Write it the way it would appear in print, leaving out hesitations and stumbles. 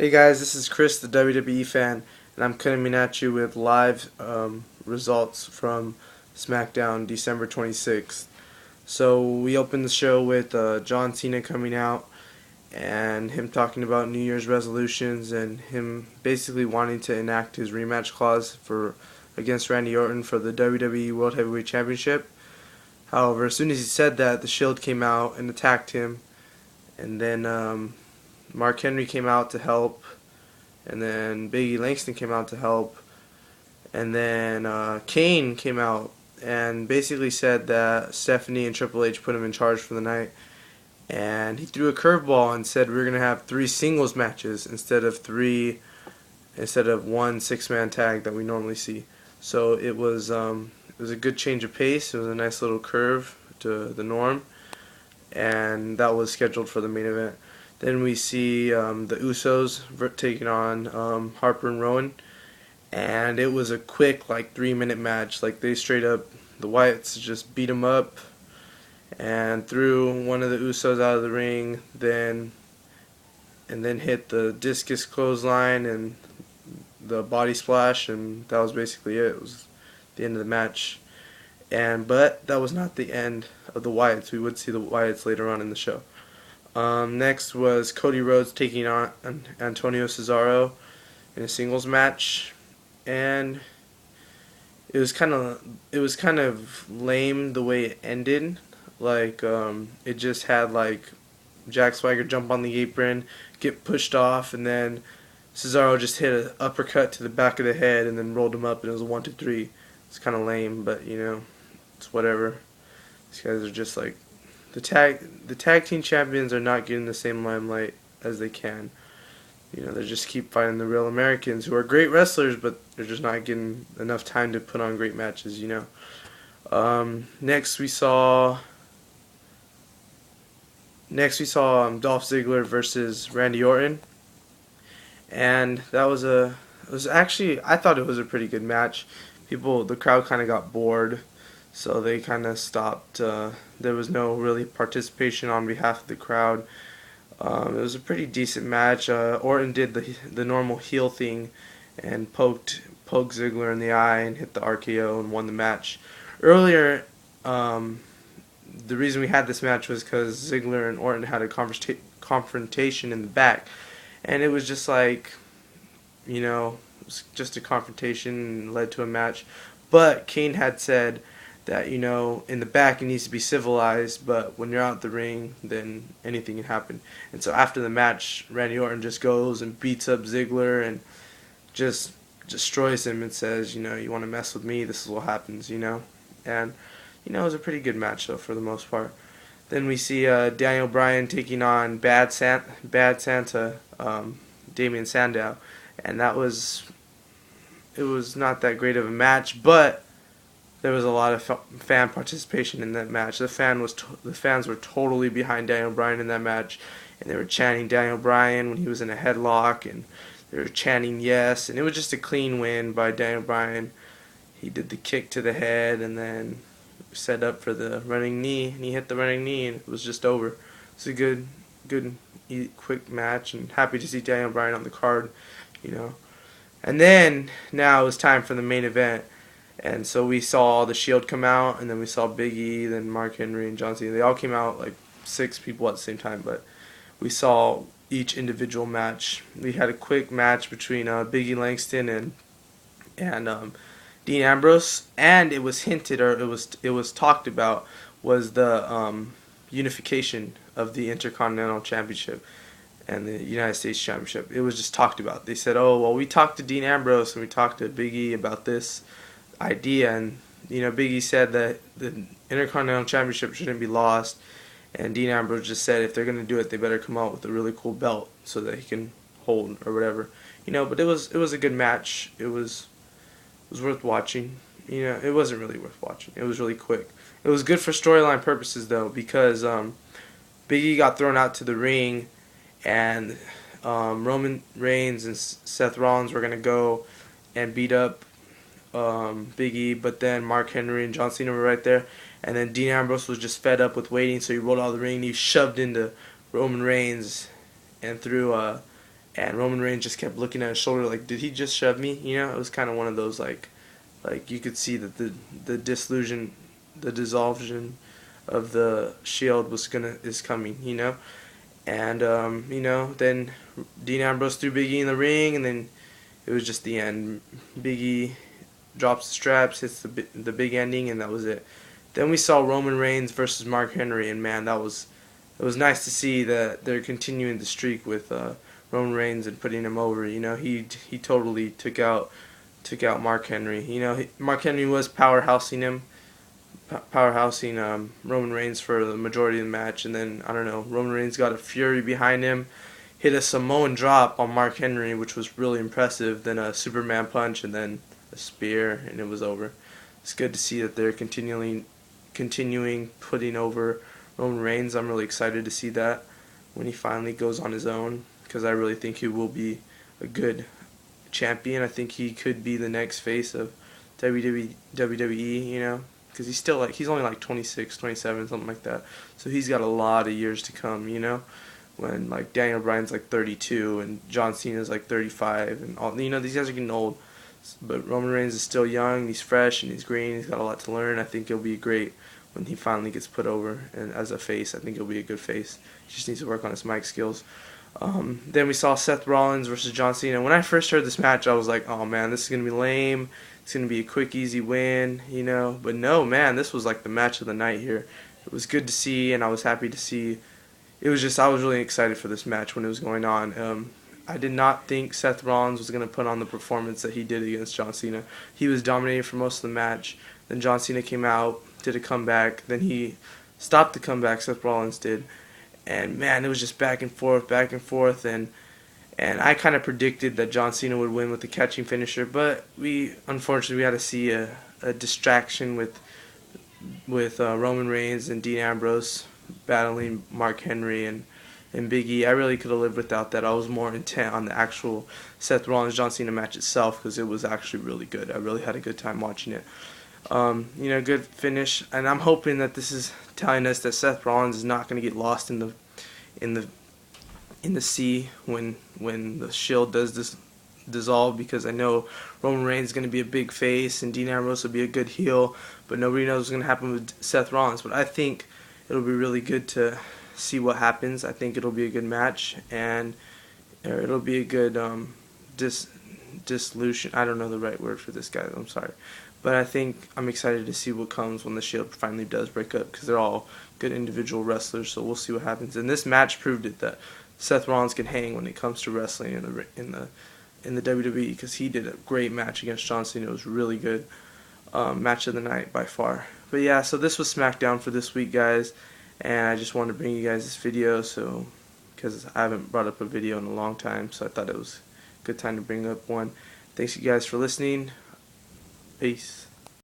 Hey guys, this is Chris, the WWE fan, and I'm coming at you with live results from Smackdown December 26th. So we opened the show with John Cena coming out and him talking about New Year's resolutions and him basically wanting to enact his rematch clause for against Randy Orton for the WWE World Heavyweight Championship. However, as soon as he said that, the Shield came out and attacked him, and then Mark Henry came out to help, and then Big E Langston came out to help, and then Kane came out and basically said that Stephanie and Triple H put him in charge for the night, and he threw a curveball and said we're gonna have 3 singles matches instead of one 6-man tag that we normally see. So it was a good change of pace. It was a nice little curve to the norm, and that was scheduled for the main event. Then we see the Usos taking on Harper and Rowan, and it was a quick 3-minute match. Like they straight up, the Wyatts just beat them up and threw one of the Usos out of the ring, then hit the discus clothesline and the body splash, and that was basically it. It was the end of the match. But that was not the end of the Wyatts. We would see the Wyatts later on in the show. Next was Cody Rhodes taking on Antonio Cesaro in a singles match, and it was kind of lame the way it ended. It just had Jack Swagger jump on the apron, get pushed off, and then Cesaro just hit an uppercut to the back of the head and then rolled him up, and it was a 1-2-3. It's kind of lame, but it's whatever. These guys are just the tag team champions are not getting the same limelight as they can. They just keep fighting the real Americans who are great wrestlers, but they're just not getting enough time to put on great matches. Next we saw Dolph Ziggler versus Randy Orton, and I thought it was a pretty good match. The crowd kind of got bored, so they kind of stopped. There was no really participation on behalf of the crowd. It was a pretty decent match. Orton did the normal heel thing and poked Ziggler in the eye and hit the RKO and won the match. Earlier, the reason we had this match was because Ziggler and Orton had a confrontation in the back, and it was just it was just a confrontation and led to a match. But Kane had said that in the back it needs to be civilized, but when you're out the ring, then anything can happen. And so after the match, Randy Orton just goes and beats up Ziggler and just destroys him and says, you want to mess with me, this is what happens, And it was a pretty good match though for the most part. Then we see Daniel Bryan taking on Bad Santa, Damien Sandow, and it was not that great of a match, but there was a lot of fan participation in that match. The fans were totally behind Daniel Bryan in that match, and they were chanting Daniel Bryan when he was in a headlock, and they were chanting yes, and it was just a clean win by Daniel Bryan. He did the kick to the head and then set up for the running knee, and he hit the running knee, and it was just over. It's a good, quick match, and happy to see Daniel Bryan on the card, And then now it was time for the main event. And so we saw the Shield come out, and then we saw Big E, then Mark Henry and John Cena. They all came out 6 people at the same time, but we saw each individual match. We had a quick match between Big E Langston and Dean Ambrose, and it was hinted, or it was talked about, was the unification of the Intercontinental Championship and the United States Championship. It was just talked about. They said, oh, well, we talked to Dean Ambrose and we talked to Big E about this idea, and Big E said that the Intercontinental Championship shouldn't be lost, and Dean Ambrose just said if they're going to do it, they better come out with a really cool belt so that he can hold or whatever. But it was a good match. It was worth watching. It wasn't really worth watching. It was really quick. It was good for storyline purposes though, because Big E got thrown out to the ring, and Roman Reigns and Seth Rollins were going to go and beat up Big E, but then Mark Henry and John Cena were right there, and then Dean Ambrose was just fed up with waiting, so he rolled out of the ring and he shoved into Roman Reigns and threw and Roman Reigns just kept looking at his shoulder like, did he just shove me? You know, it was kind of one of those like you could see that the dissolution of the Shield is coming, you know, and then Dean Ambrose threw Big E in the ring, and then it was just the end. Big E drops the straps, hits the big ending, and that was it. Then we saw Roman Reigns versus Mark Henry, and man, it was nice to see that they're continuing the streak with Roman Reigns and putting him over. You know, he totally took out Mark Henry. You know, Mark Henry was powerhousing Roman Reigns for the majority of the match, and then I don't know, Roman Reigns got a Fury behind him, hit a Samoan drop on Mark Henry, which was really impressive. Then a Superman punch, and then a spear, and it was over. It's good to see that they're continuing putting over Roman Reigns. I'm really excited to see that when he finally goes on his own, because I really think he will be a good champion. I think he could be the next face of WWE, you know, because he's only like 26, 27, something like that. So he's got a lot of years to come, you know, when like Daniel Bryan's like 32 and John Cena's like 35 and all, you know, these guys are getting old. But Roman Reigns is still young, he's fresh and he's green, he's got a lot to learn. I think he'll be great when he finally gets put over, and as a face, I think he'll be a good face. He just needs to work on his mic skills. Then we saw Seth Rollins versus John Cena. When I first heard this match, I was like, oh man, this is going to be lame. It's going to be a quick, easy win, you know. But no, man, this was like the match of the night here. It was good to see, and I was happy to see. I was really excited for this match when it was going on. I did not think Seth Rollins was going to put on the performance that he did against John Cena. He was dominating for most of the match. Then John Cena came out, did a comeback. Then he stopped the comeback, Seth Rollins did. And man, it was just back and forth, and I kind of predicted that John Cena would win with the catching finisher, but unfortunately had to see a distraction with Roman Reigns and Dean Ambrose battling Mark Henry and Big E. I really could have lived without that. I was more intent on the actual Seth Rollins John Cena match itself, because it was actually really good. I really had a good time watching it. You know, good finish, and I'm hoping that this is telling us that Seth Rollins is not going to get lost in the sea when the Shield does dissolve, because I know Roman Reigns is going to be a big face and Dean Ambrose will be a good heel, but nobody knows what's going to happen with Seth Rollins. But I think it'll be really good to see what happens. I think it'll be a good match, and it'll be a good dissolution. I don't know the right word for this guy. I'm sorry. But I think I'm excited to see what comes when the Shield finally does break up, because they're all good individual wrestlers. So we'll see what happens. And this match proved it, that Seth Rollins can hang when it comes to wrestling in the WWE, because he did a great match against John Cena. It was really good, match of the night by far. But yeah, so this was Smackdown for this week, guys. And I just wanted to bring you guys this video, because I haven't brought up a video in a long time, so I thought it was a good time to bring up one. Thanks you guys for listening. Peace.